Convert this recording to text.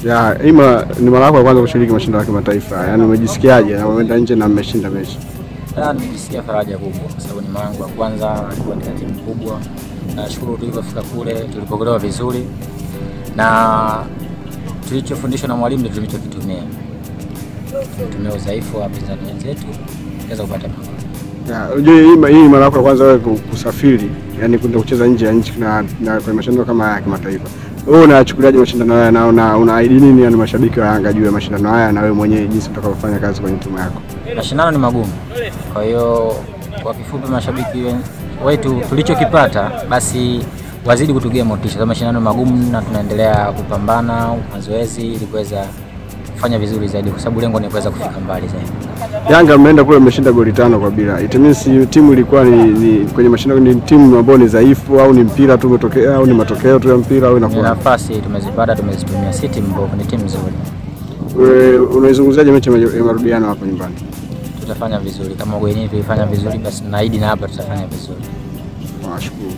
Ya, ima ni mara yako ya kwanza kushiriki mashindano ya kimataifa. Yaani umejisikiaje na umeenda nje na mmeshinda mechi? Nimejisikia faraja kubwa kwa sababu ni mara yangu ya kwanza kuwa katika timu kubwa. Nashukuru tulipofika kule tulipokelewa vizuri na tulichofundishwa na mwalimu ndio tulichokitumia. Tumetumia udhaifu wa wapinzani wenzetu kuweza kupata magoli. Unajua hii mara yako ya kwanza wewe kusafiri, yani kwenda kucheza nje ya nchi na kwa mashindano kama haya ya kimataifa. Wewe unachukuliaje mashindano haya na unaahidi nini yani mashabiki wa Yanga juu ya mashindano haya na wewe mwenyewe jinsi utakavyofanya kazi kwenye timu yako? Mashindano ni magumu. Kwa hiyo kwa kifupi mashabiki wetu tulichokipata basi wazidi kutugia motisha. Kama mashindano magumu na tunaendelea kupambana mazoezi ili kuweza kufanya vizuri zaidi kwa sababu lengo ni kuweza kufika mbali zaidi. Yanga mmeenda kule mmeshinda goli 5 kwa bila. It means timu ilikuwa ni kwenye mashindano ni timu ambayo ni dhaifu au ni mpira tu umetokea au ni matokeo tu ya mpira au inakuwa? Nafasi tumezipata tumezitumia, si timu mbovu, ni timu nzuri. Unaizungumzaje mechi ya marudiano hapo nyumbani? Tutafanya vizuri kama wenyewe tulifanya vizuri basi naahidi na hapa tutafanya vizuri. Nashukuru.